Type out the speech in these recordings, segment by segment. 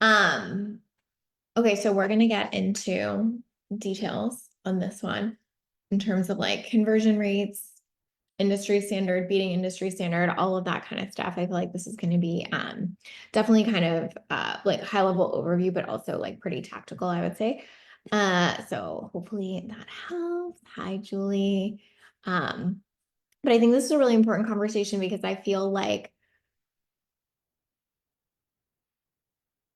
Um, okay, so we're gonna get into details on this one in terms of like conversion rates, industry standard, beating industry standard, all of that kind of stuff. I feel like this is going to be definitely kind of like high level overview, but also like pretty tactical, I would say. So hopefully that helps. Hi, Julie. But I think this is a really important conversation because I feel like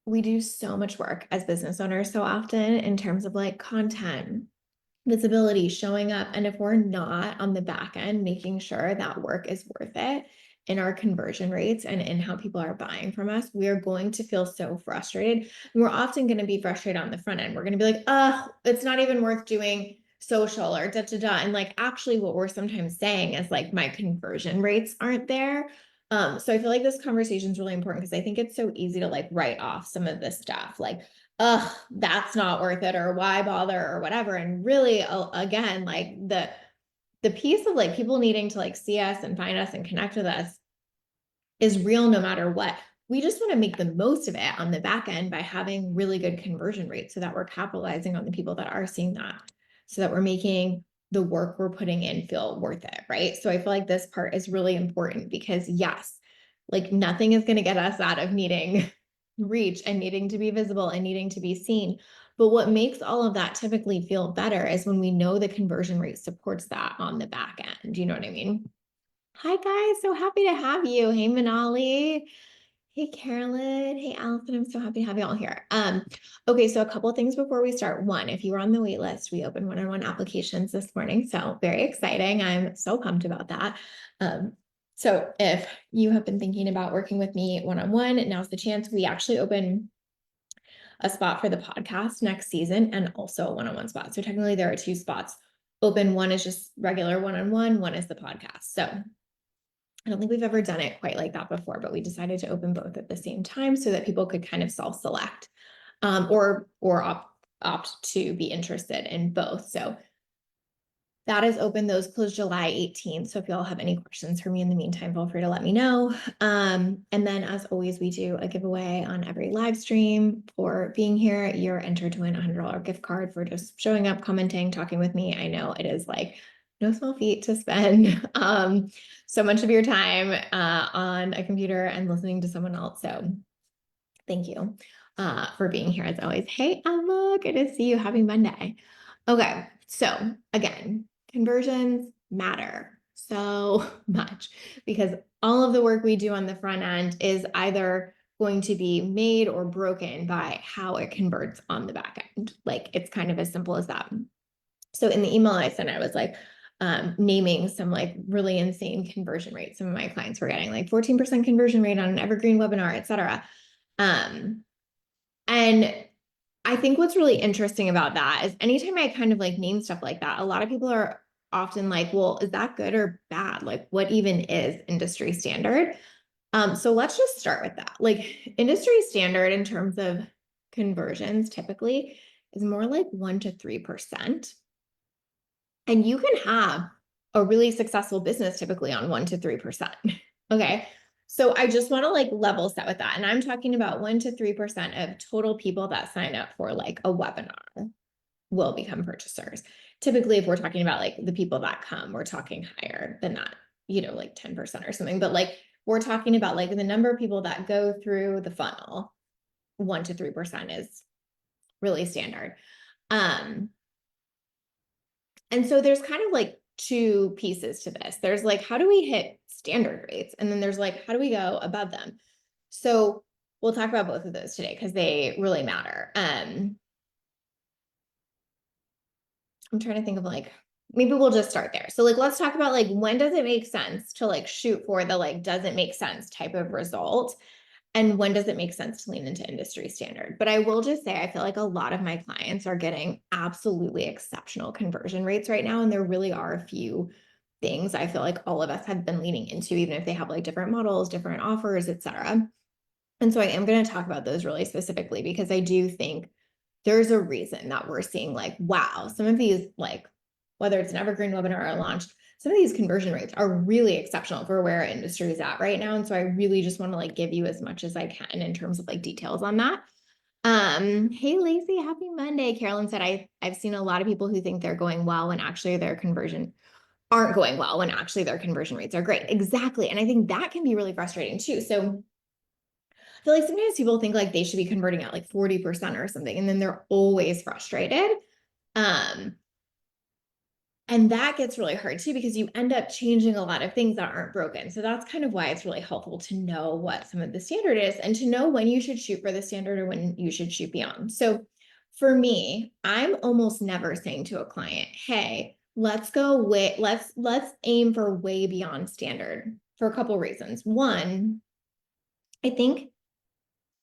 we do so much work as business owners so often in terms of like content, visibility, showing up. And if we're not on the back end, making sure that work is worth it in our conversion rates and in how people are buying from us, we are going to feel so frustrated. And we're often going to be frustrated on the front end. We're going to be like, it's not even worth doing social or da da da. And like, actually, what we're sometimes saying is like, my conversion rates aren't there. So I feel like this conversation is really important because I think it's so easy to like write off some of this stuff. Like, that's not worth it, or why bother, or whatever. And really, again, like the piece of like people needing to like see us and find us and connect with us is real no matter what. We just want to make the most of it on the back end by having really good conversion rates so that we're capitalizing on the people that are seeing that, so that we're making the work we're putting in feel worth it, right? So I feel like this part is really important because yes, like nothing is going to get us out of needing reach and needing to be visible and needing to be seen. But what makes all of that typically feel better is when we know the conversion rate supports that on the back end. You know what I mean? Hi guys, so happy to have you. Hey Manali. Hey Carolyn. Hey Allison. I'm so happy to have you all here. Okay, so a couple of things before we start. One, if you were on the wait list, we opened one-on-one applications this morning. So very exciting. I'm so pumped about that. Um, so if you have been thinking about working with me one-on-one, now's the chance. We actually open a spot for the podcast next season and also a one-on-one spot. So technically there are two spots open. One is just regular one-on-one, one is the podcast. So I don't think we've ever done it quite like that before, but we decided to open both at the same time so that people could kind of self-select or opt to be interested in both. So that is open. Those close July 18th. So if y'all have any questions for me in the meantime, feel free to let me know. And then as always, we do a giveaway on every live stream for being here. You're entered to win a $100 gift card for just showing up, commenting, talking with me. I know it is like no small feat to spend so much of your time on a computer and listening to someone else. So thank you for being here as always. Hey, Emma, good to see you. Happy Monday. Okay, so again, conversions matter so much because all of the work we do on the front end is either going to be made or broken by how it converts on the back end. Like it's kind of as simple as that. So in the email I sent, I was like, naming some like really insane conversion rates. Some of my clients were getting like 14% conversion rate on an evergreen webinar, et cetera. And I think what's really interesting about that is anytime I kind of like name stuff like that, a lot of people are often like, well, is that good or bad? Like what even is industry standard? So let's just start with that. Like industry standard in terms of conversions typically is more like 1 to 3%. And you can have a really successful business typically on 1 to 3%. Okay. So I just want to like level set with that. And I'm talking about 1 to 3% of total people that sign up for like a webinar will become purchasers. Typically, if we're talking about like the people that come, we're talking higher than that, like 10% or something. But like we're talking about like the number of people that go through the funnel, 1 to 3% is really standard. And so there's kind of like two pieces to this. There's like, how do we hit standard rates? And then there's like, how do we go above them? So we'll talk about both of those today because they really matter. I'm trying to think of like, maybe we'll just start there. So like, let's talk about like, when does it make sense to like shoot for the like, doesn't make sense type of result? And when does it make sense to lean into industry standard? But I will just say, I feel like a lot of my clients are getting absolutely exceptional conversion rates right now. And there really are a few things I feel like all of us have been leaning into, even if they have like different models, different offers, et cetera. And so I am going to talk about those really specifically because I do think there's a reason that we're seeing like, wow, some of these, like, whether it's an evergreen webinar or launched, some of these conversion rates are really exceptional for where our industry is at right now. And so I really just want to like give you as much as I can in terms of like details on that. Hey Lacey, happy Monday. Carolyn said I've seen a lot of people who think they're going well when actually their conversion aren't going well when actually their conversion rates are great. Exactly. And I think that can be really frustrating too. So I feel like sometimes people think like they should be converting at like 40% or something, and then they're always frustrated. Um, and that gets really hard too, because you end up changing a lot of things that aren't broken. So that's kind of why it's really helpful to know what some of the standard is and to know when you should shoot for the standard or when you should shoot beyond. So for me, I'm almost never saying to a client, hey, let's go way, let's aim for way beyond standard for a couple reasons. One, I think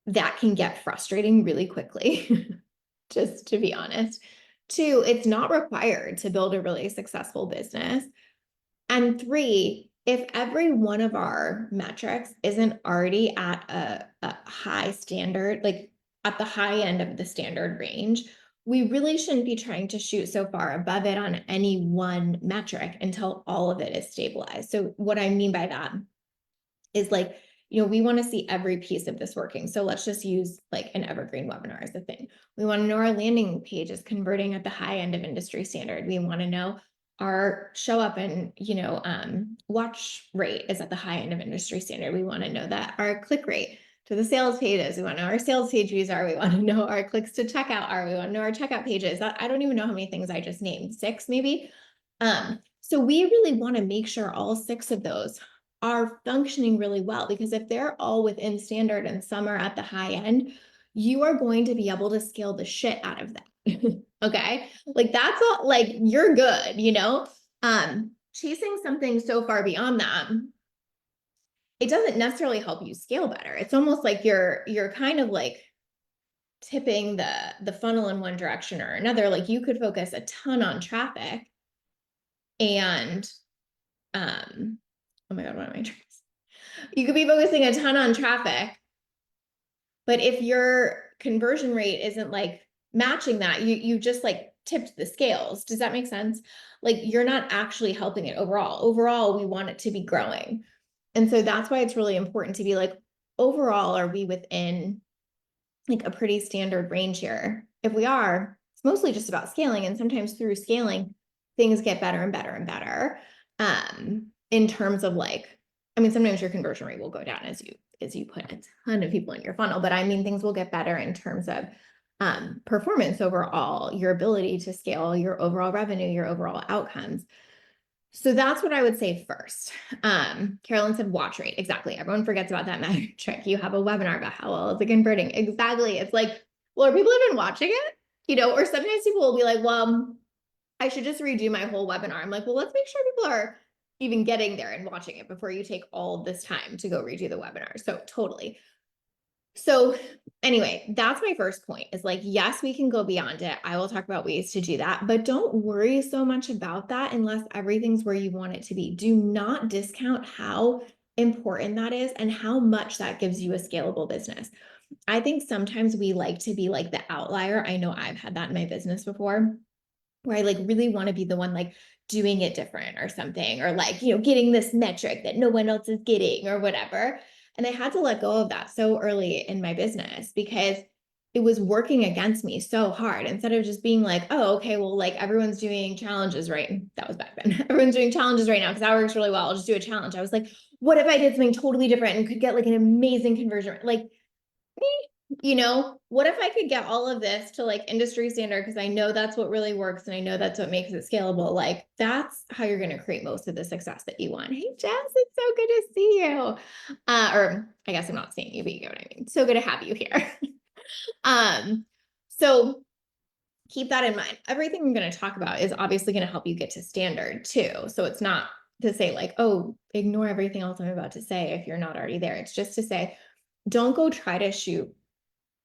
that can get frustrating really quickly, just to be honest. Two, it's not required to build a really successful business. And three, if every one of our metrics isn't already at a high standard, like at the high end of the standard range, we really shouldn't be trying to shoot so far above it on any one metric until all of it is stabilized. So what I mean by that is like, we want to see every piece of this working. So let's just use like an evergreen webinar as a thing. We want to know our landing page is converting at the high end of industry standard. We want to know our show up and, watch rate is at the high end of industry standard. We want to know that our click rate to the sales pages. We want to know our sales page views are. We want to know our clicks to checkout are. We want to know our checkout pages. I don't even know how many things I just named, 6 maybe. So we really want to make sure all 6 of those are functioning really well, because if they're all within standard and some are at the high end, you are going to be able to scale the shit out of that. Okay. Like that's all, like you're good, chasing something so far beyond that, it doesn't necessarily help you scale better. It's almost like you're kind of like tipping the funnel in one direction or another. Like you could focus a ton on traffic and oh my God, what am I trying to say? You could be focusing a ton on traffic, but if your conversion rate isn't like matching that, you just like tipped the scales. Does that make sense? Like you're not actually helping it overall. Overall, we want it to be growing. And so that's why it's really important to be like, overall, are we within like a pretty standard range here? If we are, it's mostly just about scaling. And sometimes through scaling, things get better and better and better. In terms of like, I mean, sometimes your conversion rate will go down as you put a ton of people in your funnel, but I mean, things will get better in terms of performance overall, your ability to scale, your overall revenue, your overall outcomes. So that's what I would say first. Carolyn said watch rate. Exactly. Everyone forgets about that metric. You have a webinar about how well is it converting. Exactly. It's like, well, are people even watching it? Or sometimes people will be like, well, I should just redo my whole webinar. I'm like, well, let's make sure people are even getting there and watching it before you take all of this time to go redo the webinar. So totally. So anyway, that's my first point is like, yes, we can go beyond it. I will talk about ways to do that, but don't worry so much about that unless everything's where you want it to be. Do not discount how important that is and how much that gives you a scalable business. I think sometimes we like to be like the outlier. I know I've had that in my business before, where I like really want to be the one like doing it different or something, or like, getting this metric that no one else is getting or whatever. And I had to let go of that so early in my business because it was working against me so hard. Instead of just being like, oh, okay, well, like everyone's doing challenges, right? That was back then. Everyone's doing challenges right now because that works really well. I'll just do a challenge. I was like, what if I did something totally different and could get like an amazing conversion? Like, what if I could get all of this to like industry standard? Because I know that's what really works and I know that's what makes it scalable. Like that's how you're going to create most of the success that you want. Hey, Jess, it's so good to see you. Or I guess I'm not seeing you, but you know what I mean. So good to have you here. So keep that in mind. Everything I'm going to talk about is obviously going to help you get to standard too. So it's not to say like, oh, ignore everything else I'm about to say if you're not already there. It's just to say, don't go try to shoot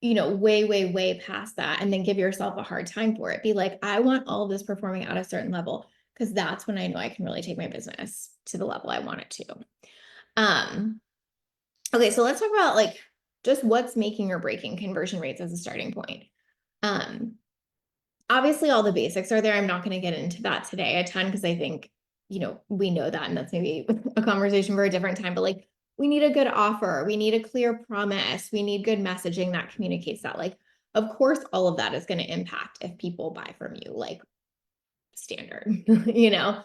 way, way, way past that and then give yourself a hard time for it. Be like, I want all of this performing at a certain level because that's when I know I can really take my business to the level I want it to. Okay, so let's talk about like just what's making or breaking conversion rates as a starting point. Obviously all the basics are there. I'm not going to get into that today a ton because I think, we know that and that's maybe a conversation for a different time, but like we need a good offer. We need a clear promise. We need good messaging that communicates that. Like, Of course, all of that is going to impact if people buy from you, like standard, you know?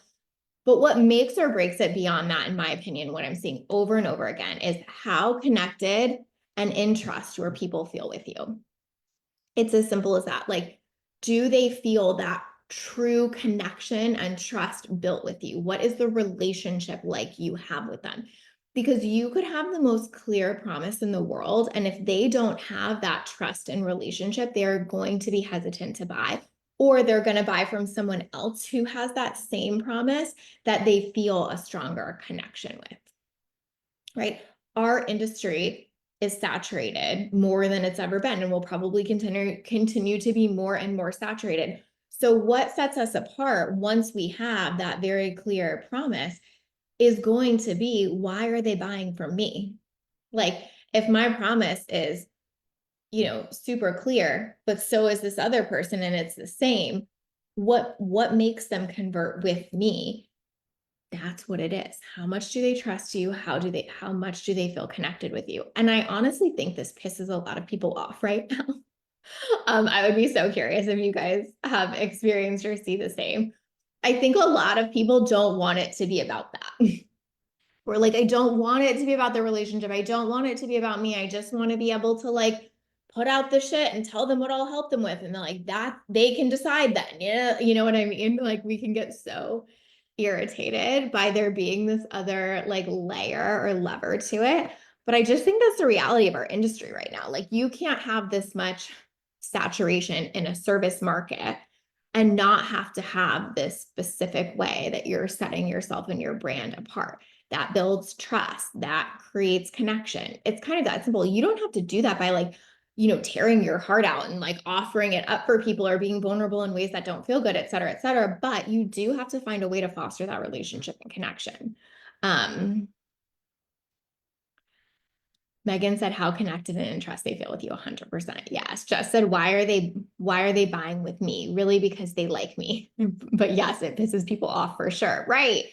But what makes or breaks it beyond that, in my opinion, what I'm seeing over and over again is how connected and in trust your people feel with you. It's as simple as that. Like, do they feel that true connection and trust built with you? What is the relationship like you have with them? Because you could have the most clear promise in the world. And if they don't have that trust and relationship, they're going to be hesitant to buy, or they're going to buy from someone else who has that same promise that they feel a stronger connection with, right? Our industry is saturated more than it's ever been, and will probably continue to be more and more saturated. So what sets us apart once we have that very clear promise is going to be, why are they buying from me? Like, if my promise is, super clear, but so is this other person and it's the same, what makes them convert with me? That's what it is. How much do they trust you? How much do they feel connected with you? And I honestly think this pisses a lot of people off right now. I would be so curious if you guys have experienced or see the same. I think a lot of people don't want it to be about that. We're like, I don't want it to be about the relationship. I don't want it to be about me. I just want to be able to like put out the shit and tell them what I'll help them with. And they're like, that they can decide then. Yeah, you know what I mean? Like, we can get so irritated by there being this other like layer or lever to it. But I just think that's the reality of our industry right now. Like, you can't have this much saturation in a service market and not have to have this specific way that you're setting yourself and your brand apart. That builds trust, that creates connection. It's kind of that simple. You don't have to do that by like, tearing your heart out and like offering it up for people or being vulnerable in ways that don't feel good, et cetera, et cetera. But you do have to find a way to foster that relationship and connection. Megan said, how connected and in trust they feel with you. 100%. Yes. Jess said, why are they buying with me? Really, because they like me. But yes, it pisses people off for sure. Right.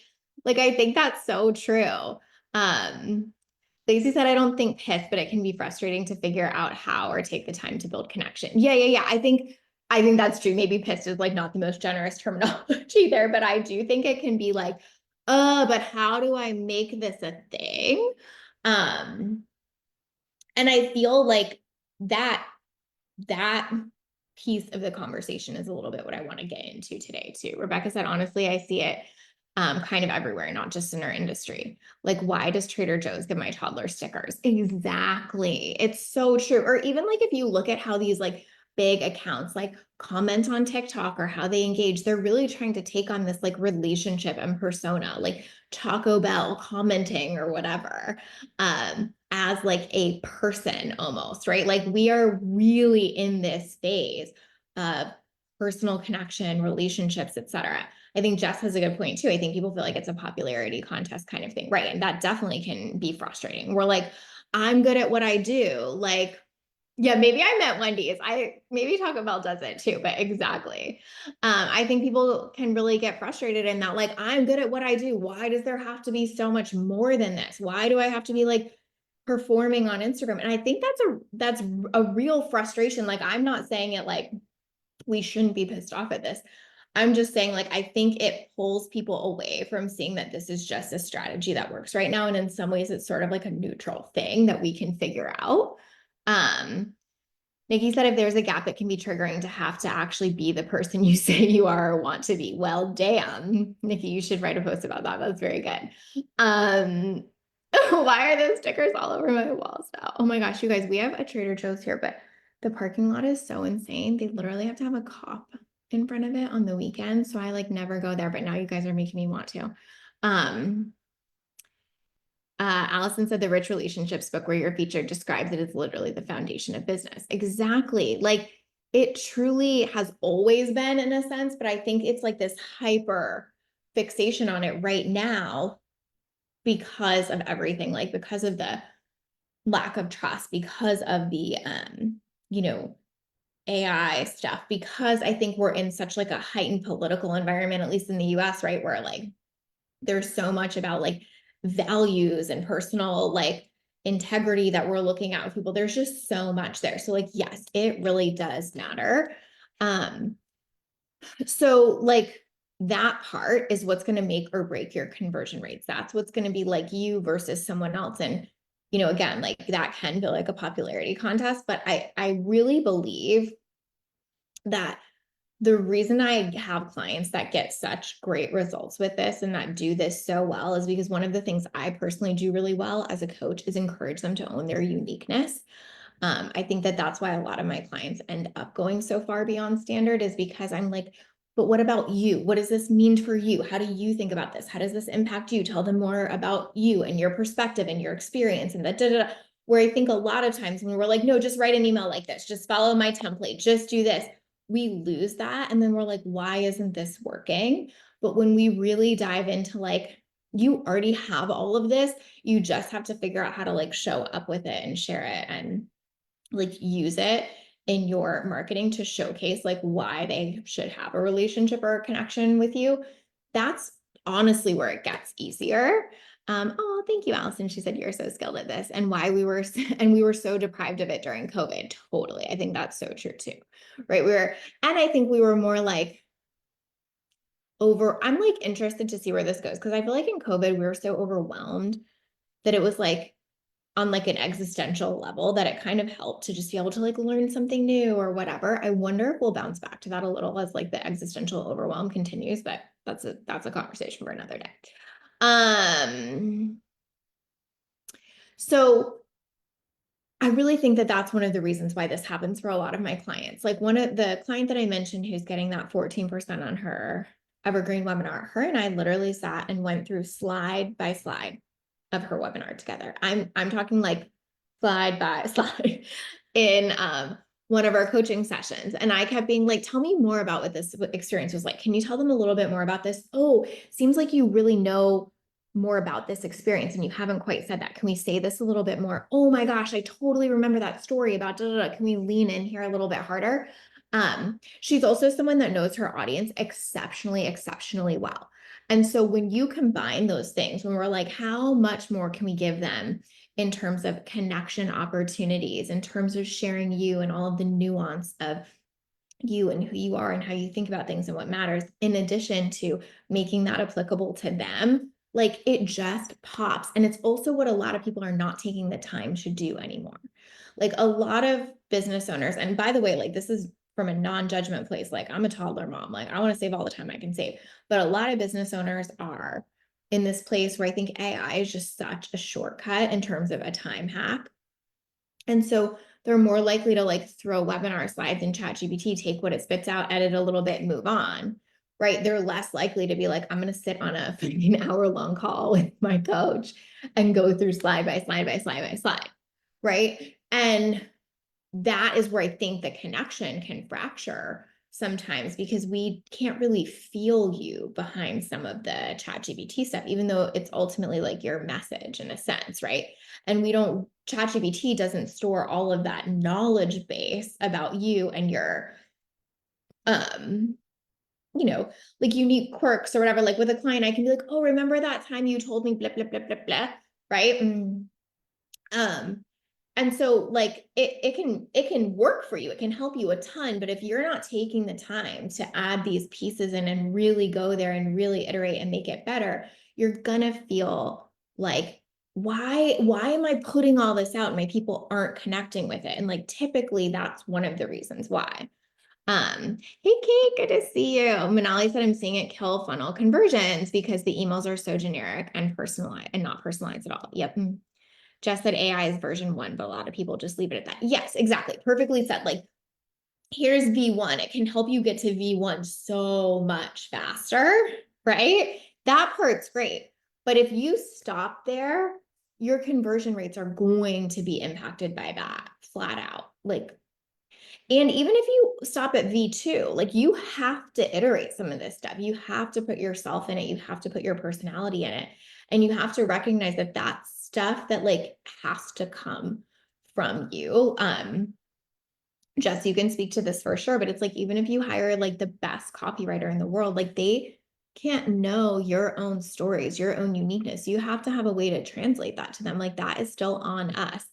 Like, I think that's so true. Lacey said, I don't think piss, but it can be frustrating to figure out how or take the time to build connection. Yeah. I think that's true. Maybe pissed is like not the most generous terminology there, but I do think it can be like, but how do I make this a thing? And I feel like that piece of the conversation is a little bit what I want to get into today too. Rebecca said, honestly, I see it kind of everywhere, not just in our industry. Like, why does Trader Joe's give my toddler stickers? Exactly. It's so true. Or even like, if you look at how these like big accounts like comment on TikTok or how they engage, they're really trying to take on this like relationship and persona, like Taco Bell commenting or whatever, as like a person almost, right? Like, we are really in this phase of personal connection, relationships, etc. I think Jess has a good point too. I think people feel like it's a popularity contest kind of thing, right? And that definitely can be frustrating. We're like, I'm good at what I do. Like, yeah, maybe I meant Wendy's. Maybe Taco Bell does it too, but exactly. I think people can really get frustrated in that, like, I'm good at what I do. Why does there have to be so much more than this? Why do I have to be like performing on Instagram? And I think that's a real frustration. Like, I'm not saying it like we shouldn't be pissed off at this. I'm just saying, like, I think it pulls people away from seeing that this is just a strategy that works right now. And in some ways, it's sort of like a neutral thing that we can figure out. Nikki said, if there's a gap, it can be triggering to have to actually be the person you say you are or want to be. Well, damn, Nikki, you should write a post about that. That's very good. Why are those stickers all over my walls now? Oh my gosh, you guys, we have a Trader Joe's here, but the parking lot is so insane. They literally have to have a cop in front of it on the weekend. So I like never go there, but now you guys are making me want to. Allison said the Rich Relationships book where you're featured describes it as literally the foundation of business. Exactly. Like, it truly has always been in a sense, but I think it's like this hyper fixation on it right now because of everything, like because of the lack of trust, because of the, AI stuff, because I think we're in such like a heightened political environment, at least in the US, right? Where like there's so much about like values and personal like integrity that we're looking at with people. There's just so much there. So like, yes, it really does matter. So like that part is what's going to make or break your conversion rates. That's what's going to be like you versus someone else. And, you know, again, like that can feel like a popularity contest, but I really believe that the reason I have clients that get such great results with this and that do this so well is because one of the things I personally do really well as a coach is encourage them to own their uniqueness. I think that that's why a lot of my clients end up going so far beyond standard is because I'm like, but what about you? What does this mean for you? How do you think about this? How does this impact you? Tell them more about you and your perspective and your experience and that where I think a lot of times when we're like, no, just write an email like this, just follow my template, just do this, we lose that. And then we're like, why isn't this working? But when we really dive into like, you already have all of this, you just have to figure out how to like show up with it and share it and like use it in your marketing to showcase like why they should have a relationship or a connection with you. That's honestly where it gets easier. Oh, thank you, Allison. She said you're so skilled at this, and why we were and we were so deprived of it during COVID. Totally. I think that's so true too. Right. And I think we were more like I'm like interested to see where this goes because I feel like in COVID we were so overwhelmed that it was like on like an existential level that it kind of helped to just be able to like learn something new or whatever. I wonder if we'll bounce back to that a little as like the existential overwhelm continues, but that's a conversation for another day. So I really think that that's one of the reasons why this happens for a lot of my clients. Like one of the client that I mentioned who's getting that 14% on her evergreen webinar, her and I literally sat and went through slide by slide of her webinar together. I'm talking like slide by slide in one of our coaching sessions. And I kept being like, tell me more about what this experience was like. Can you tell them a little bit more about this? Oh, seems like you really know more about this experience and you haven't quite said that. Can we say this a little bit more? Oh my gosh, I totally remember that story about da, da, da. Can we lean in here a little bit harder? She's also someone that knows her audience exceptionally well. And so when you combine those things, when we're like, how much more can we give them in terms of connection opportunities, in terms of sharing you and all of the nuance of you and who you are and how you think about things and what matters, in addition to making that applicable to them, like it just pops. And it's also what a lot of people are not taking the time to do anymore. Like a lot of business owners, and by the way, like this is from a non-judgment place, like I'm a toddler mom, like I want to save all the time I can save. But a lot of business owners are in this place where I think AI is just such a shortcut in terms of a time hack. And so they're more likely to like throw webinar slides in ChatGPT, take what it spits out, edit a little bit, move on, right? They're less likely to be like, I'm going to sit on a 15-hour-long call with my coach and go through slide by slide by slide by slide, right? And that is where I think the connection can fracture sometimes because we can't really feel you behind some of the ChatGPT stuff, even though it's ultimately like your message in a sense, right? And ChatGPT doesn't store all of that knowledge base about you and your, um, you know, like unique quirks or whatever. Like with a client, I can be like, oh, remember that time you told me blah, blah, blah, blah, blah, right? And so like it can work for you. It can help you a ton, but if you're not taking the time to add these pieces in and really go there and really iterate and make it better, you're gonna feel like why am I putting all this out and my people aren't connecting with it? And like typically that's one of the reasons why. Hey Kate, good to see you. Manali said I'm seeing it kill funnel conversions because the emails are so generic and personalized and not personalized at all. Yep. Jess said AI is version 1, but a lot of people just leave it at that. Yes, exactly. Perfectly said. Like, here's V1. It can help you get to V1 so much faster, right? That part's great. But if you stop there, your conversion rates are going to be impacted by that flat out. Like, and even if you stop at V2, like you have to iterate some of this stuff. You have to put yourself in it. You have to put your personality in it. And you have to recognize that that's stuff that like has to come from you. Jess, you can speak to this for sure, but it's like even if you hire like the best copywriter in the world, like they can't know your own stories, your own uniqueness. You have to have a way to translate that to them. Like that is still on us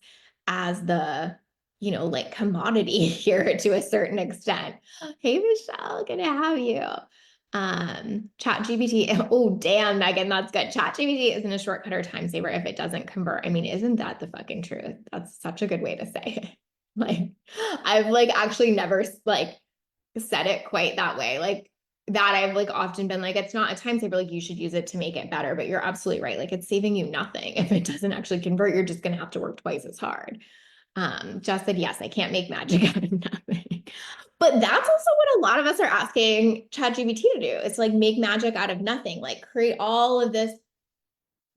as the, like commodity here to a certain extent. Hey, Michelle, good to have you. Chat GPT. Oh, damn, Megan, that's good. Chat GPT isn't a shortcut or time saver if it doesn't convert. I mean, isn't that the fucking truth? That's such a good way to say it. Like, I've like actually never like said it quite that way. Like that I've like often been like, it's not a time saver, like you should use it to make it better, but you're absolutely right. Like it's saving you nothing. If it doesn't actually convert, you're just gonna have to work twice as hard. Just said, yes, I can't make magic out of nothing. But that's also what a lot of us are asking ChatGPT to do. It's like make magic out of nothing, like create all of this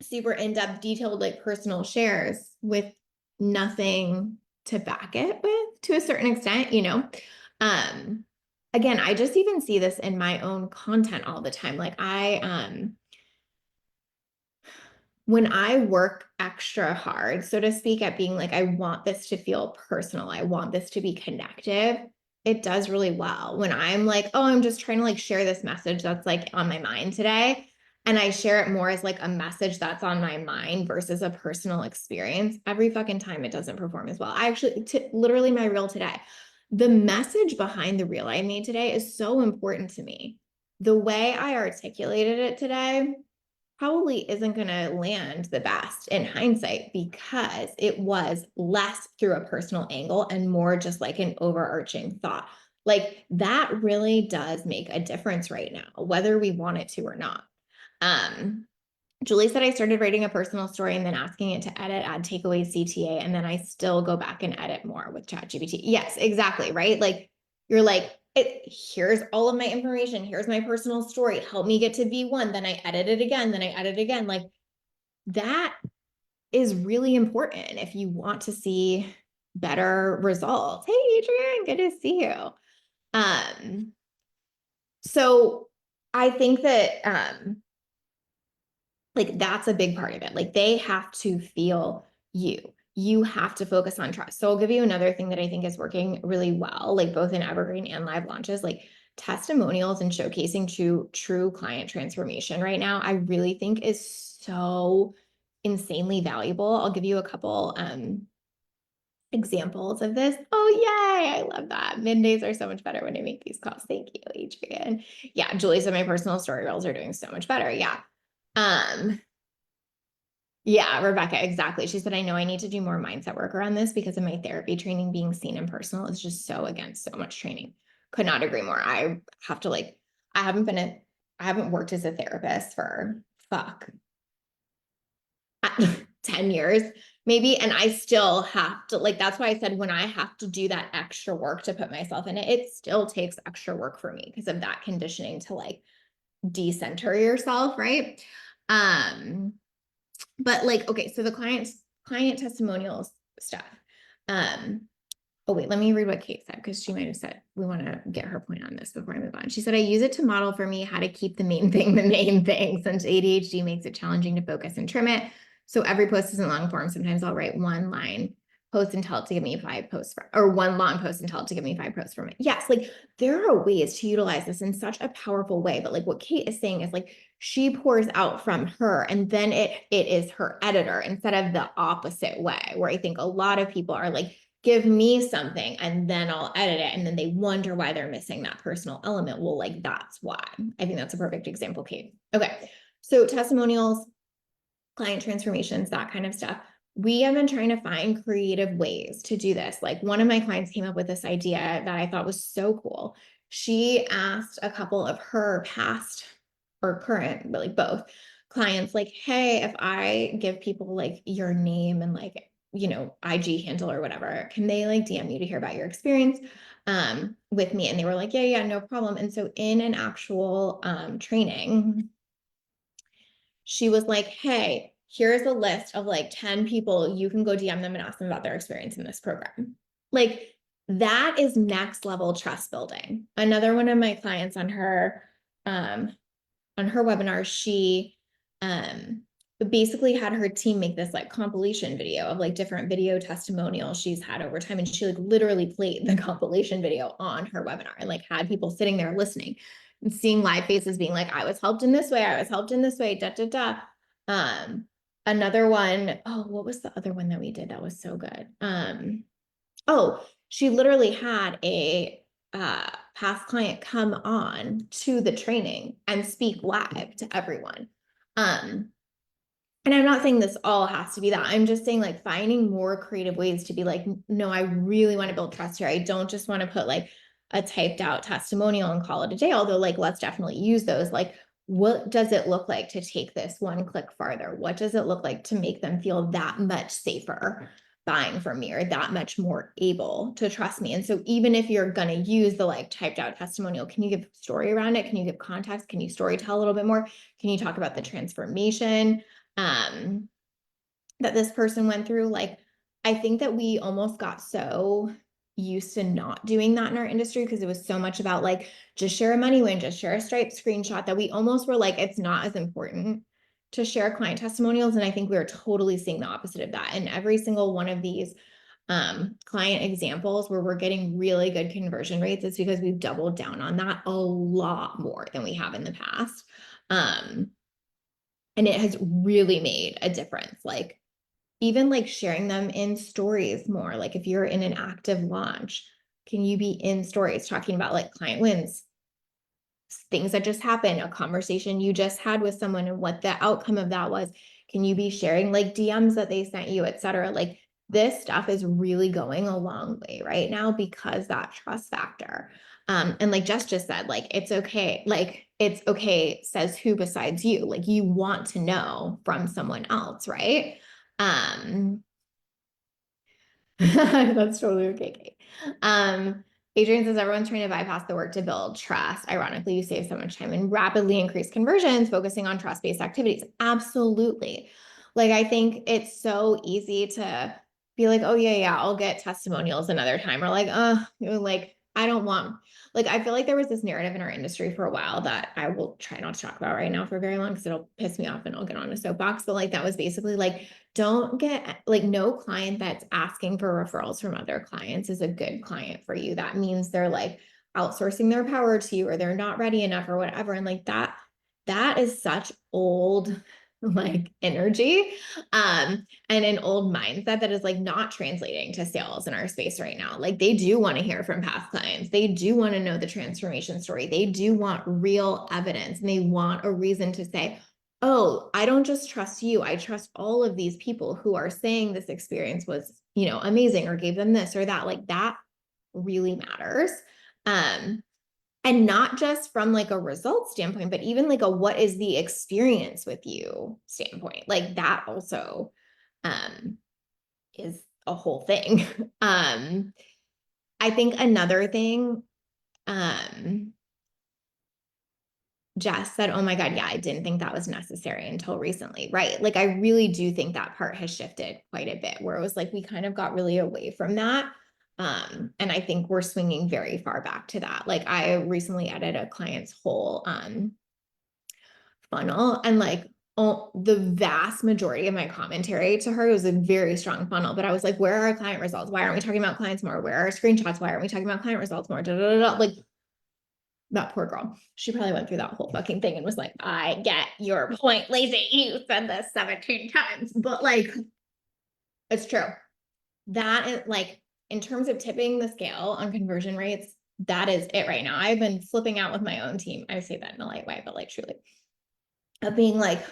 super in-depth, detailed, like personal shares with nothing to back it with to a certain extent, Um, again, I just even see this in my own content all the time. Like when I work extra hard, so to speak, at being like, I want this to feel personal, I want this to be connective, it does really well. When I'm like, oh, I'm just trying to like share this message that's like on my mind today. And I share it more as like a message that's on my mind versus a personal experience. Every fucking time it doesn't perform as well. I actually, literally my reel today, the message behind the reel I made today is so important to me. The way I articulated it today probably isn't going to land the best in hindsight because it was less through a personal angle and more just like an overarching thought. Like that really does make a difference right now, whether we want it to or not. Um, Julie said I started writing a personal story and then asking it to edit, add takeaways, CTA, and then I still go back and edit more with ChatGPT. Yes, exactly, right? Like you're like, here's all of my information. Here's my personal story. Help me get to V1. Then I edit it again. Then I edit again. Like that is really important if you want to see better results. Hey, Adrienne, good to see you. So I think that like that's a big part of it. Like they have to feel you. You have to focus on trust. So I'll give you another thing that I think is working really well, like both in evergreen and live launches, like testimonials and showcasing true client transformation right now, I really think is so insanely valuable. I'll give you a couple examples of this. Oh, yay. I love that. Middays are so much better when I make these calls. Thank you, Adrienne. Yeah, Julie said my personal story reels are doing so much better. Yeah. Um, yeah, Rebecca, exactly. She said, I know I need to do more mindset work around this because of my therapy training being seen and personal is just so against so much training. Could not agree more. I have to like, I haven't worked as a therapist for fuck 10 years maybe. And I still have to like, that's why I said when I have to do that extra work to put myself in it, it still takes extra work for me because of that conditioning to like decenter yourself. Right. But like, okay, so the client testimonials stuff. Um, oh wait, let me read what Kate said because she might have said we want to get her point on this before I move on. She said, I use it to model for me how to keep the main thing the main thing since ADHD makes it challenging to focus and trim it. So every post isn't long form. Sometimes I'll write one line post and tell it to give me 5 posts or one long post and tell it to give me 5 posts from it. Yes, like there are ways to utilize this in such a powerful way. But like what Kate is saying is like she pours out from her and then it is her editor instead of the opposite way, where I think a lot of people are like, give me something and then I'll edit it. And then they wonder why they're missing that personal element. Well, like that's why. I think that's a perfect example, Kate. Okay. So testimonials, client transformations, that kind of stuff. We have been trying to find creative ways to do this. Like one of my clients came up with this idea that I thought was so cool. She asked a couple of her past or current, but like both clients, like, hey, if I give people like your name and like, IG handle or whatever, can they like DM you to hear about your experience with me? And they were like, yeah, no problem. And so in an actual training, she was like, hey, here's a list of like 10 people. You can go DM them and ask them about their experience in this program. Like that is next level trust building. Another one of my clients on her webinar, she basically had her team make this like compilation video of like different video testimonials she's had over time. And she like literally played the compilation video on her webinar and like had people sitting there listening. seeing live faces being like, I was helped in this way, I was helped in this way, da da da. Another one, oh, what was the other one that we did that was so good? Oh, she literally had a past client come on to the training and speak live to everyone. And I'm not saying this all has to be that. I'm just saying like finding more creative ways to be like, no, I really want to build trust here. I don't just want to put like a typed out testimonial and call it a day, although like let's definitely use those. Like, what does it look like to take this one click farther? What does it look like to make them feel that much safer buying from me or that much more able to trust me? And so even if you're going to use the like typed out testimonial, can you give story around it? Can you give context? Can you story tell a little bit more? Can you talk about the transformation that this person went through? Like, I think that we almost got so used to not doing that in our industry because it was so much about like, just share a money win, just share a Stripe screenshot, that we almost were like, it's not as important to share client testimonials. And I think we are totally seeing the opposite of that. And every single one of these client examples where we're getting really good conversion rates, it's because we've doubled down on that a lot more than we have in the past. And it has really made a difference. Like, even like sharing them in stories more. Like, if you're in an active launch, can you be in stories talking about like client wins, things that just happened, a conversation you just had with someone and what the outcome of that was? Can you be sharing like DMs that they sent you, etc.? Like, this stuff is really going a long way right now because that trust factor. And like Jess just said, like, it's okay. Like, it's okay, says who besides you? Like, you want to know from someone else, right? Um, That's totally okay, Kate. Adrian says everyone's trying to bypass the work to build trust. Ironically, you save so much time and rapidly increase conversions, focusing on trust-based activities. Absolutely. Like, I think it's so easy to be like, oh yeah, I'll get testimonials another time. Or like, like, I don't want, like, I feel like there was this narrative in our industry for a while that I will try not to talk about right now for very long because it'll piss me off and I'll get on a soapbox. But like, that was basically like, don't get like, no client that's asking for referrals from other clients is a good client for you. That means they're like outsourcing their power to you, or they're not ready enough or whatever. And like that is such old like energy and an old mindset that is like not translating to sales in our space right now. Like, they do want to hear from past clients, they do want to know the transformation story, they do want real evidence, and they want a reason to say, oh, I don't just trust you, I trust all of these people who are saying this experience was, amazing, or gave them this or that. Like, that really matters. And not just from like a result standpoint, but even like a what is the experience with you standpoint. Like, that also is a whole thing. I think another thing, Jess said, oh my God, yeah, I didn't think that was necessary until recently, right? Like, I really do think that part has shifted quite a bit, where it was like we kind of got really away from that. And I think we're swinging very far back to that. Like, I recently edited a client's whole funnel, and like, the vast majority of my commentary to her was a very strong funnel, but I was like, where are our client results? Why aren't we talking about clients more? Where are our screenshots? Why aren't we talking about client results more? Da, da, da, da. Like, that poor girl, she probably went through that whole fucking thing and was like, I get your point, lazy. You said this 17 times, but like, it's true. That is like, in terms of tipping the scale on conversion rates, that is it right now. I've been flipping out with my own team. I say that in a light way, but like, truly, of being like,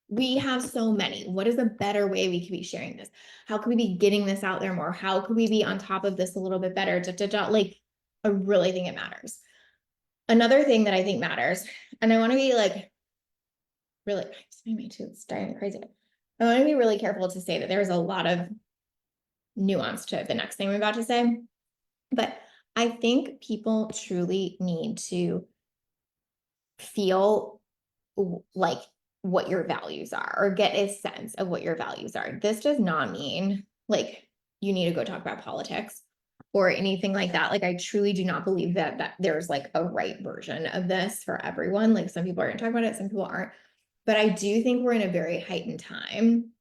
we have so many. What is a better way we could be sharing this? How can we be getting this out there more? How could we be on top of this a little bit better? Da, da, da. Like, I really think it matters. Another thing that I think matters, and I want to be like, really, it's driving me crazy. I want to be really careful to say that there's a lot of nuance to the next thing I'm about to say, but I think people truly need to feel like what your values are, or get a sense of what your values are. This does not mean like you need to go talk about politics or anything like that. Like, I truly do not believe that there's like a right version of this for everyone. Like, some people are going to talk about it, some people aren't. But I do think we're in a very heightened time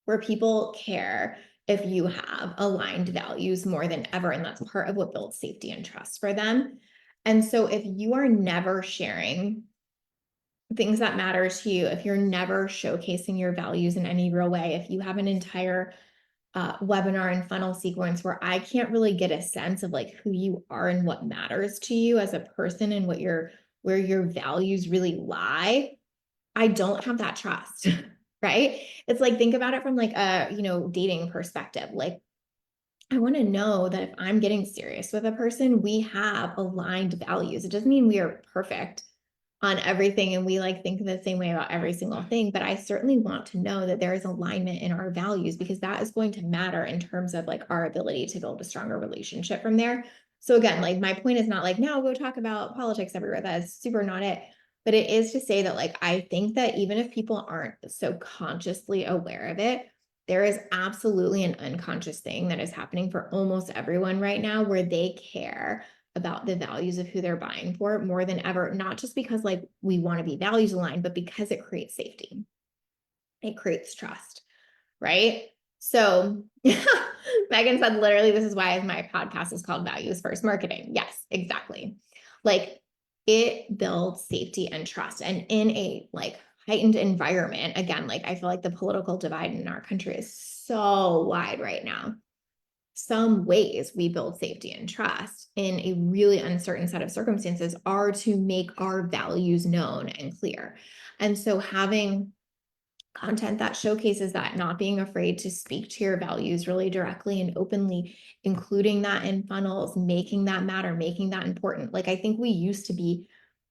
where people care if you have aligned values more than ever. And that's part of what builds safety and trust for them. And so if you are never sharing things that matter to you, if you're never showcasing your values in any real way, if you have an entire webinar and funnel sequence where I can't really get a sense of like who you are and what matters to you as a person and where your values really lie, I don't have that trust, right? It's like, think about it from like a, dating perspective. Like, I want to know that if I'm getting serious with a person, we have aligned values. It doesn't mean we are perfect on everything and we like think the same way about every single thing, but I certainly want to know that there is alignment in our values because that is going to matter in terms of like our ability to build a stronger relationship from there. So again, like my point is not like, now go talk about politics everywhere. That is super not it. But it is to say that like I think that even if people aren't so consciously aware of it, there is absolutely an unconscious thing that is happening for almost everyone right now where they care about the values of who they're buying for more than ever, not just because like we want to be values aligned, but because it creates safety. It creates trust, right? So Megan said, literally, this is why my podcast is called Values First Marketing. Yes, exactly. Like it builds safety and trust. And in a like heightened environment, again, like I feel like the political divide in our country is so wide right now. Some ways we build safety and trust in a really uncertain set of circumstances are to make our values known and clear. And so having content that showcases that, not being afraid to speak to your values really directly and openly, including that in funnels, making that matter, making that important. Like I think we used to be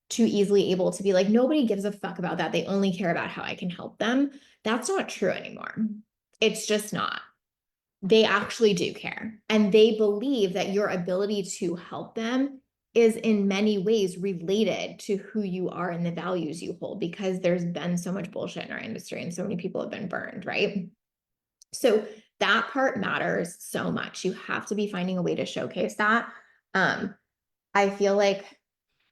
too easily able to be like, nobody gives a fuck about that. They only care about how I can help them. That's not true anymore. It's just not. They actually do care. And they believe that your ability to help them is in many ways related to who you are and the values you hold, because there's been so much bullshit in our industry and so many people have been burned, right? So that part matters so much. You have to be finding a way to showcase that. I feel like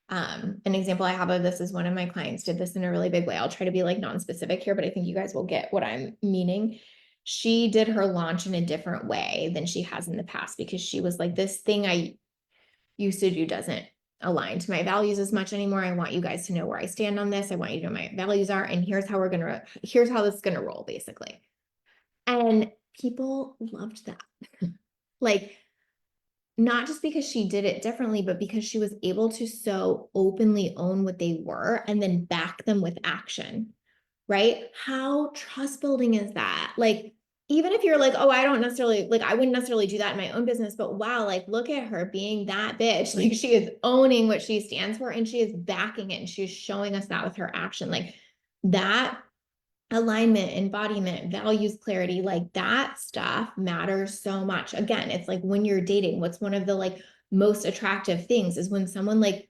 an example I have of this is one of my clients did this in a really big way. I'll try to be like non-specific here, but I think you guys will get what I'm meaning. She did her launch in a different way than she has in the past because she was like, this thing I used to do doesn't align to my values as much anymore. I want you guys to know where I stand on this. I want you to know my values are, and here's how this is gonna roll, basically. And people loved that. Like, not just because she did it differently, but because she was able to so openly own what they were and then back them with action, right? How trust building is that? Like, even if you're like, oh, I don't necessarily, like, I wouldn't necessarily do that in my own business, but wow, like, look at her being that bitch. Like, she is owning what she stands for and she is backing it and she's showing us that with her action. Like, that alignment, embodiment, values, clarity, like that stuff matters so much. Again, it's like when you're dating, what's one of the like most attractive things is when someone like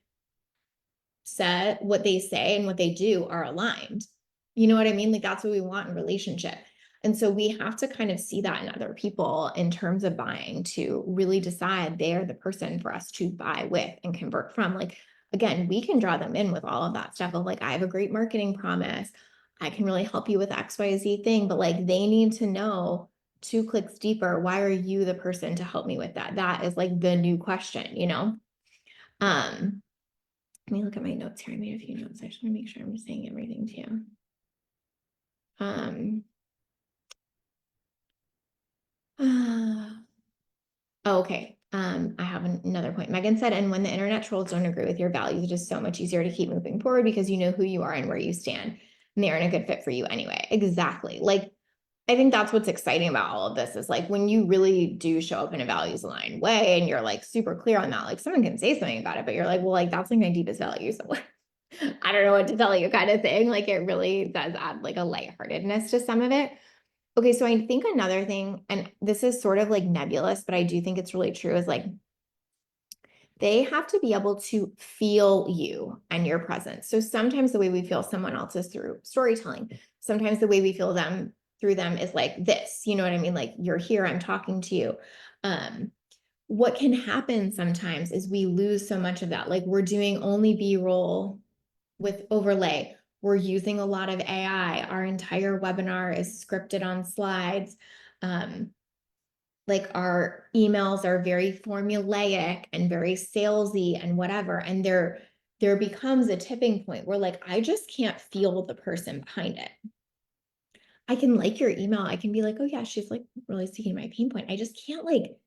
said what they say and what they do are aligned. You know what I mean? Like that's what we want in relationship. And so we have to kind of see that in other people in terms of buying to really decide they're the person for us to buy with and convert from. Like, again, we can draw them in with all of that stuff of like, I have a great marketing promise. I can really help you with XYZ thing, but like they need to know 2 clicks deeper, why are you the person to help me with that? That is like the new question, you know? Um, Let me look at my notes here. I made a few notes. I just want to make sure I'm saying everything too. Okay. I have another point. Megan said, and when the internet trolls don't agree with your values, it is so much easier to keep moving forward because you know who you are and where you stand, and they aren't a good fit for you anyway. Exactly. Like, I think that's what's exciting about all of this is like when you really do show up in a values aligned way and you're like super clear on that, like someone can say something about it, but you're like, well, like that's like my deepest value. So I don't know what to tell you kind of thing. Like it really does add like a lightheartedness to some of it. Okay, so I think another thing, and this is sort of like nebulous, but I do think it's really true, is like they have to be able to feel you and your presence. So sometimes the way we feel someone else is through storytelling. Sometimes the way we feel them through them is like this, you know what I mean? Like you're here, I'm talking to you. What can happen sometimes is we lose so much of that. Like we're doing only B-roll with overlay. We're using a lot of AI. Our entire webinar is scripted on slides. Um, like our emails are very formulaic and very salesy and whatever. And there becomes a tipping point where like, I just can't feel the person behind it. I can like your email. I can be like, oh yeah, she's like really seeking my pain point. I just can't like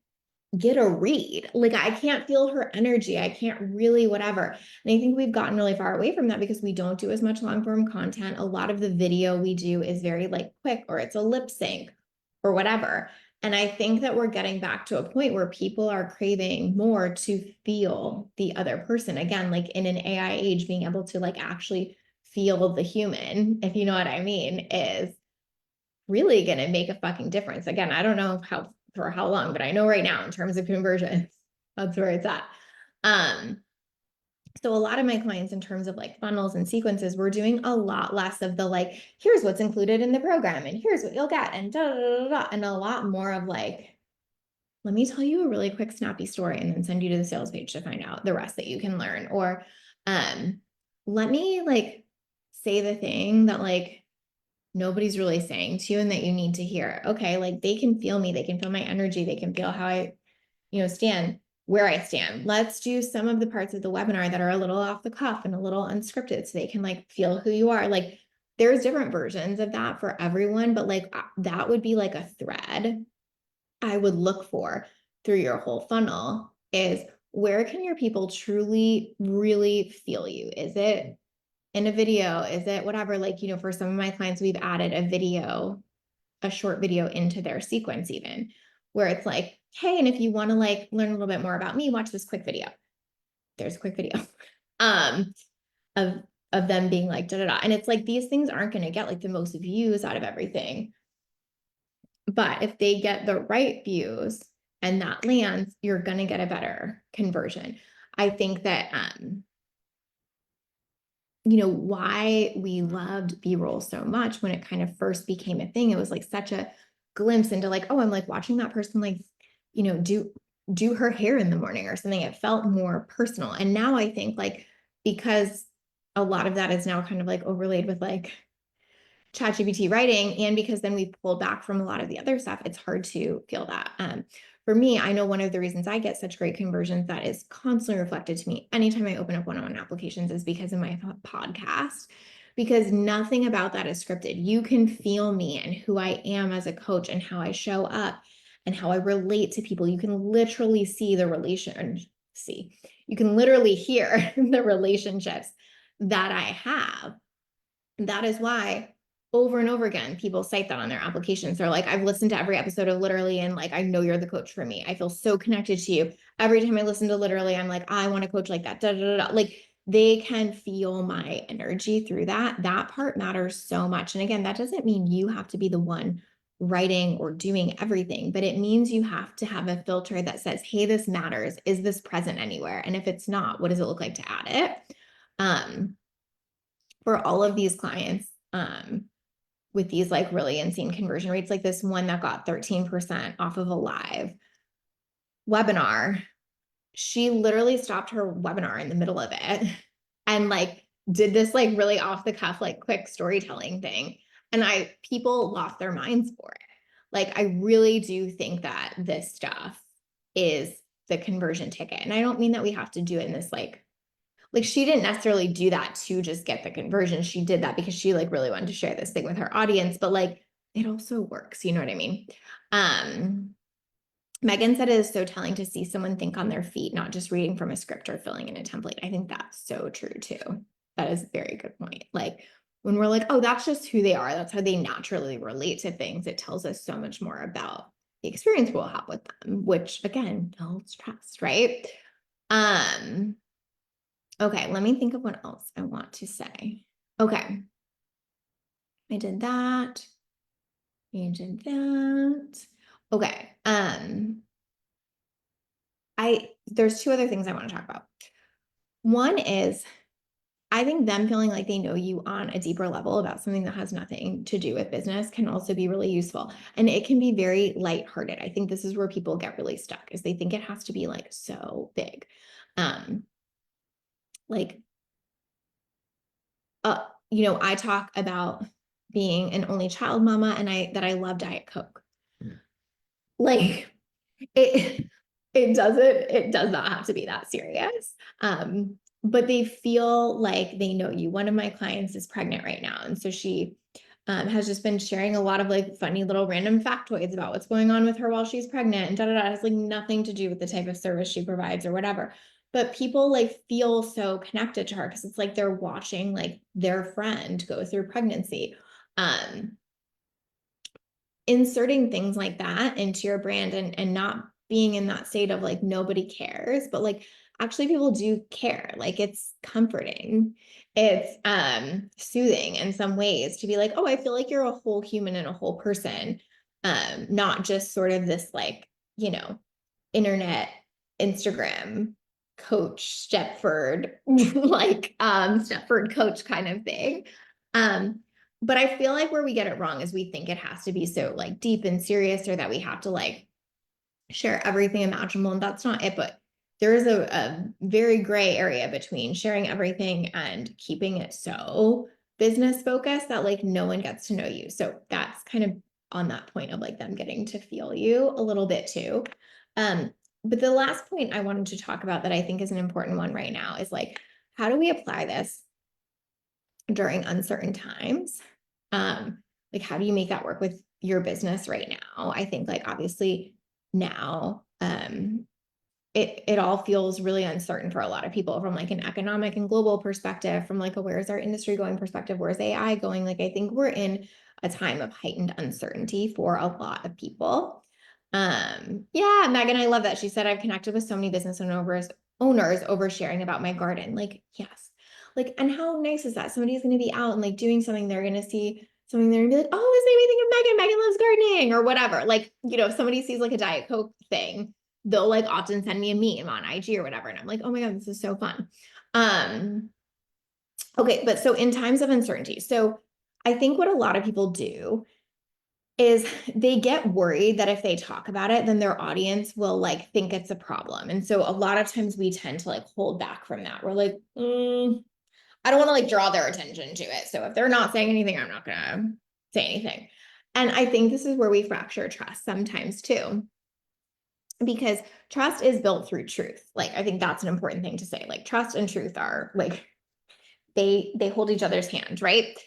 get a read. Like I can't feel her energy. I can't really whatever. And I think we've gotten really far away from that because we don't do as much long form content. A lot of the video we do is very like quick, or it's a lip sync or whatever. And I think that we're getting back to a point where people are craving more to feel the other person. Again, like in an AI age, being able to like actually feel the human, if you know what I mean, is really going to make a fucking difference. Again, I don't know how for how long, but I know right now in terms of conversion, that's where it's at. So a lot of my clients in terms of like funnels and sequences, we're doing a lot less of the like, here's what's included in the program and here's what you'll get and da, da, da, da, and a lot more of like, let me tell you a really quick snappy story and then send you to the sales page to find out the rest that you can learn. Or let me like say the thing that like nobody's really saying to you and that you need to hear. Okay, like they can feel me, they can feel my energy, they can feel how I, stand where I stand. Let's do some of the parts of the webinar that are a little off the cuff and a little unscripted so they can like feel who you are. Like there's different versions of that for everyone, but like that would be like a thread I would look for through your whole funnel is where can your people truly, really feel you? Is it in a video? Is it whatever? Like, for some of my clients, we've added a short video into their sequence, even where it's like, hey, and if you want to like learn a little bit more about me, watch this quick video. There's a quick video um, of them being like da da da. And it's like these things aren't going to get like the most views out of everything. But if they get the right views and that lands, you're going to get a better conversion. I think that why we loved B-roll so much when it kind of first became a thing. It was like such a glimpse into like, oh, I'm like watching that person like, do her hair in the morning or something. It felt more personal. And now I think like, because a lot of that is now kind of like overlaid with like ChatGPT writing, and because then we pulled back from a lot of the other stuff, it's hard to feel that. For me, I know one of the reasons I get such great conversions that is constantly reflected to me anytime I open up one-on-one applications is because of my podcast, because nothing about that is scripted. You can feel me and who I am as a coach and how I show up and how I relate to people. You can literally see the you can literally hear the relationships that I have. That is why over and over again, people cite that on their applications. They're like, I've listened to every episode of Literally, and like, I know you're the coach for me. I feel so connected to you. Every time I listen to Literally, I'm like, I want to coach like that. Da, da, da, da. Like they can feel my energy through that. That part matters so much. And again, that doesn't mean you have to be the one writing or doing everything, but it means you have to have a filter that says, hey, this matters. Is this present anywhere? And if it's not, what does it look like to add it? For all of these clients, with these like really insane conversion rates, like this one that got 13% off of a live webinar, she literally stopped her webinar in the middle of it and like did this like really off the cuff, like quick storytelling thing. And people lost their minds for it. Like, I really do think that this stuff is the conversion ticket. And I don't mean that we have to do it in this like she didn't necessarily do that to just get the conversion. She did that because she like really wanted to share this thing with her audience, but like it also works, you know what I mean? Megan said it is so telling to see someone think on their feet, not just reading from a script or filling in a template. I think that's so true too. That is a very good point. Like when we're like, oh, that's just who they are, that's how they naturally relate to things, it tells us so much more about the experience we'll have with them, which again builds trust, right? Okay, let me think of what else I want to say. Okay. I did that. I did that. Okay. There's two other things I want to talk about. One is I think them feeling like they know you on a deeper level about something that has nothing to do with business can also be really useful. And it can be very lighthearted. I think this is where people get really stuck, is they think it has to be like so big. Like I talk about being an only child mama and that I love Diet Coke. Like it it does not have to be that serious. But they feel like they know you. One of my clients is pregnant right now, and so she has just been sharing a lot of like funny little random factoids about what's going on with her while she's pregnant, and da da da. It has like nothing to do with the type of service she provides or whatever. But people like feel so connected to her because it's like they're watching like their friend go through pregnancy. Um, Inserting things like that into your brand and not being in that state of like nobody cares, but like actually people do care. Like it's comforting. It's soothing in some ways to be like, oh, I feel like you're a whole human and a whole person. Not just sort of this like, you know, internet, Instagram coach, Stepford, like Stepford coach kind of thing. Um, but I feel like where we get it wrong is we think it has to be so like deep and serious, or that we have to like share everything imaginable. And that's not it. But there is a very gray area between sharing everything and keeping it so business focused that like no one gets to know you. So that's kind of on that point of like them getting to feel you a little bit too. Um, but the last point I wanted to talk about that I think is an important one right now is like, how do we apply this during uncertain times? Like how do you make that work with your business right now? I think like obviously now it all feels really uncertain for a lot of people from like an economic and global perspective, from like a where's our industry going perspective, where's AI going? Like I think we're in a time of heightened uncertainty for a lot of people. Yeah, Megan, I love that. She said I've connected with so many business owners over sharing about my garden. Like, yes. Like, and how nice is that? Somebody's gonna be out and like doing something, they're gonna see something, they're gonna be like, oh, this made me think of Megan. Megan loves gardening or whatever. Like, you know, if somebody sees like a Diet Coke thing, they'll like often send me a meme on IG or whatever. And I'm like, oh my God, this is so fun. Um, okay, but so in times of uncertainty, so I think what a lot of people do is they get worried that if they talk about it, then their audience will like think it's a problem. And so a lot of times we tend to like hold back from that. We're like, I don't want to like draw their attention to it. So if they're not saying anything, I'm not gonna say anything. And I think this is where we fracture trust sometimes too, because trust is built through truth. Like I think that's an important thing to say. Like trust and truth are like they hold each other's hand, right?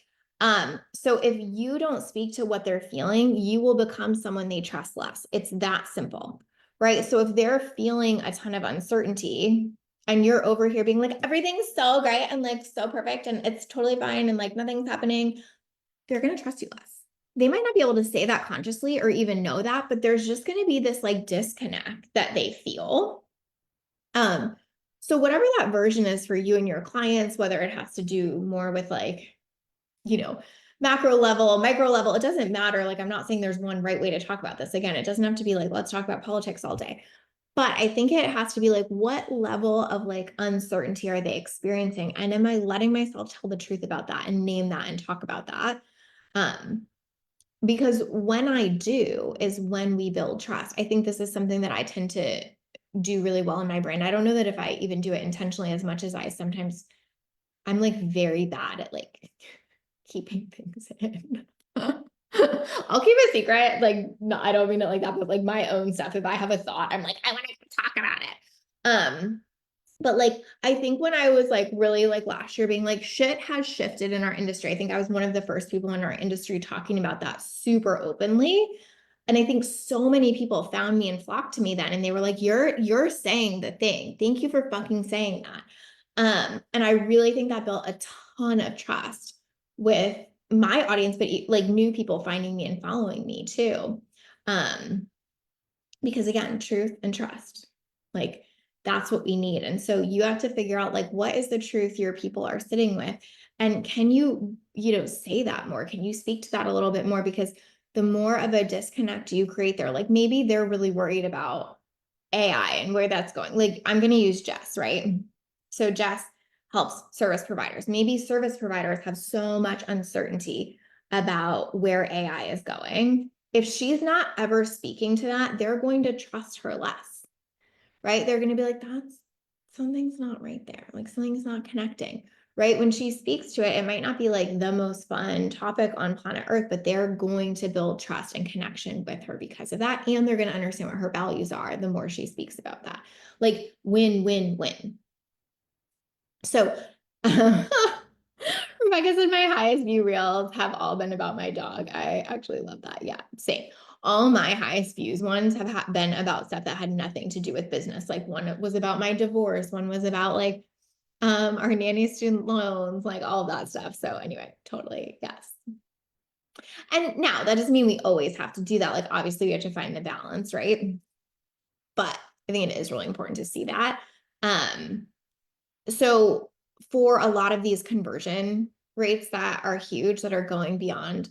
So if you don't speak to what they're feeling, you will become someone they trust less. It's that simple, right? So if they're feeling a ton of uncertainty and you're over here being like everything's so great and like so perfect and it's totally fine and like nothing's happening, they're going to trust you less. They might not be able to say that consciously or even know that, but there's just going to be this like disconnect that they feel. Um, so whatever that version is for you and your clients, whether it has to do more with like, you know, macro level, micro level, it doesn't matter. Like, I'm not saying there's one right way to talk about this. Again, it doesn't have to be like, let's talk about politics all day. But I think it has to be like, what level of like uncertainty are they experiencing? And am I letting myself tell the truth about that and name that and talk about that? Um, because when I do is when we build trust. I think this is something that I tend to do really well in my brain. I don't know that if I even do it intentionally as much as I sometimes, I'm like very bad at like keeping things in. I'll keep a secret. Like, no, I don't mean it like that, but like my own stuff. If I have a thought, I'm like, I want to talk about it. But like I think when I was like really like last year being like shit has shifted in our industry. I think I was one of the first people in our industry talking about that super openly. And I think so many people found me and flocked to me then and they were like, you're saying the thing. Thank you for fucking saying that. And I really think that built a ton of trust with my audience, but like new people finding me and following me too. Um, because again, truth and trust, like that's what we need. And so you have to figure out like what is the truth your people are sitting with, and can you say that more, can you speak to that a little bit more, because the more of a disconnect you create there, like maybe they're really worried about AI and where that's going. Like I'm going to use Jess, right? So Jess helps service providers. Maybe service providers have so much uncertainty about where AI is going. If she's not ever speaking to that, they're going to trust her less, right? They're going to be like, that's something's not right there. Like something's not connecting. right? When she speaks to it, it might not be like the most fun topic on planet Earth, but they're going to build trust and connection with her because of that. And they're going to understand what her values are the more she speaks about that. Like win, win, win. So Rebecca said my highest view reels have all been about my dog. I actually love that. Yeah, same. All my highest views ones have been about stuff that had nothing to do with business. Like one was about my divorce, one was about like our nanny student loans, like all of that stuff. So anyway, totally, yes. And now that doesn't mean we always have to do that. Like obviously we have to find the balance, right? But I think it is really important to see that. So for a lot of these conversion rates that are huge, that are going beyond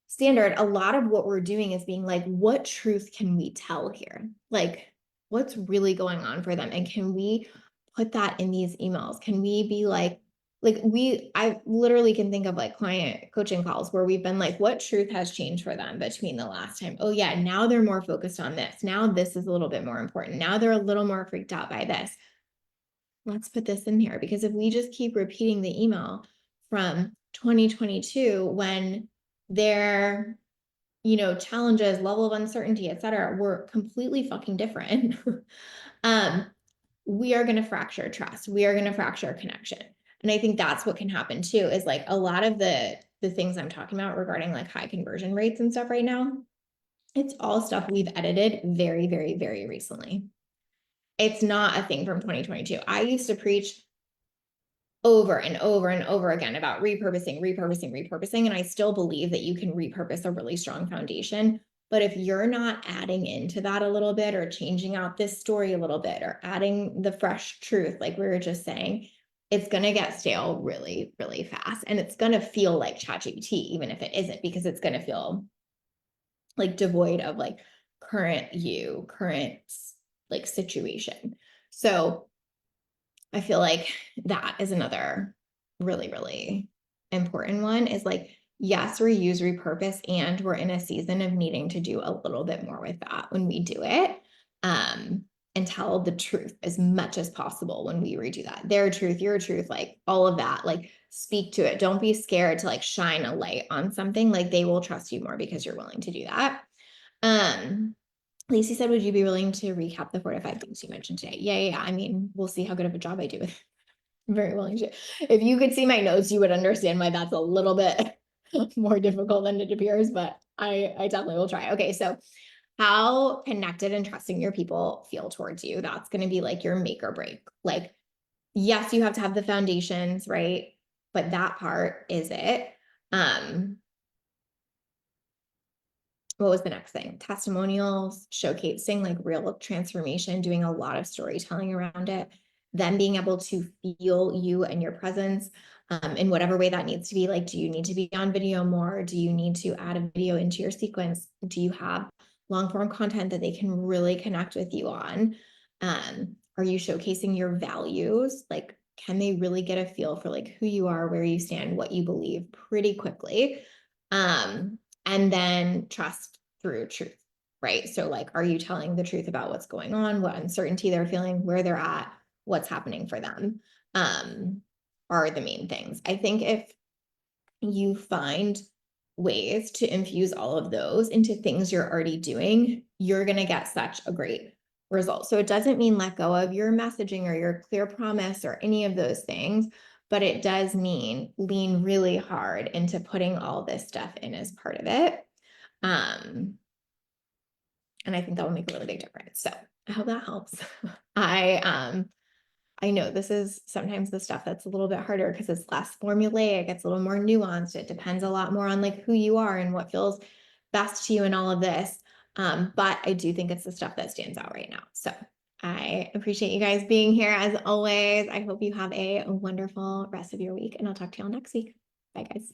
standard, a lot of what we're doing is being like, what truth can we tell here? Like, what's really going on for them? And can we put that in these emails? Can we be like I literally can think of like client coaching calls where we've been like, what truth has changed for them between the last time? Oh, yeah, now they're more focused on this. Now this is a little bit more important. Now they're a little more freaked out by this. Let's put this in here, because if we just keep repeating the email from 2022 when their challenges, level of uncertainty, et cetera, were completely fucking different. um, we are going to fracture trust. We are going to fracture connection. And I think that's what can happen too, is like a lot of the things I'm talking about regarding like high conversion rates and stuff right now, it's all stuff we've edited very, very, very recently. It's not a thing from 2022. I used to preach over and over and over again about repurposing. And I still believe that you can repurpose a really strong foundation. But if you're not adding into that a little bit, or changing out this story a little bit, or adding the fresh truth, like we were just saying, it's going to get stale really, really fast. And it's going to feel like ChatGPT, even if it isn't, because it's going to feel like devoid of like current like situation. So I feel like that is another really, really important one, is like, yes, reuse, repurpose, and we're in a season of needing to do a little bit more with that when we do it. And tell the truth as much as possible when we redo that. Their truth, your truth, like all of that, like speak to it. Don't be scared to like shine a light on something. Like they will trust you more because you're willing to do that. Lacey said, would you be willing to recap the 4 to 5 things you mentioned today? Yeah. I mean, we'll see how good of a job I do with it. I'm very willing to. If you could see my notes, you would understand why that's a little bit more difficult than it appears, but I definitely will try. Okay, so how connected and trusting your people feel towards you. That's going to be like your make or break. Like, yes, you have to have the foundations, right? But that part is it. What was the next thing? Testimonials, showcasing like real transformation, doing a lot of storytelling around it, then being able to feel you and your presence in whatever way that needs to be. Like, do you need to be on video more? Do you need to add a video into your sequence? Do you have long form content that they can really connect with you on? Are you showcasing your values? Like, can they really get a feel for like who you are, where you stand, what you believe pretty quickly? And then trust through truth, right? So like, are you telling the truth about what's going on, what uncertainty they're feeling, where they're at, what's happening for them, are the main things. I think if you find ways to infuse all of those into things you're already doing, you're going to get such a great result. So it doesn't mean let go of your messaging or your clear promise or any of those things, but it does mean lean really hard into putting all this stuff in as part of it. And I think that will make a really big difference. So I hope that helps. I know this is sometimes the stuff that's a little bit harder because it's less formulaic, it's a little more nuanced. It depends a lot more on like who you are and what feels best to you in all of this. But I do think it's the stuff that stands out right now. So I appreciate you guys being here as always. I hope you have a wonderful rest of your week, and I'll talk to y'all next week. Bye, guys.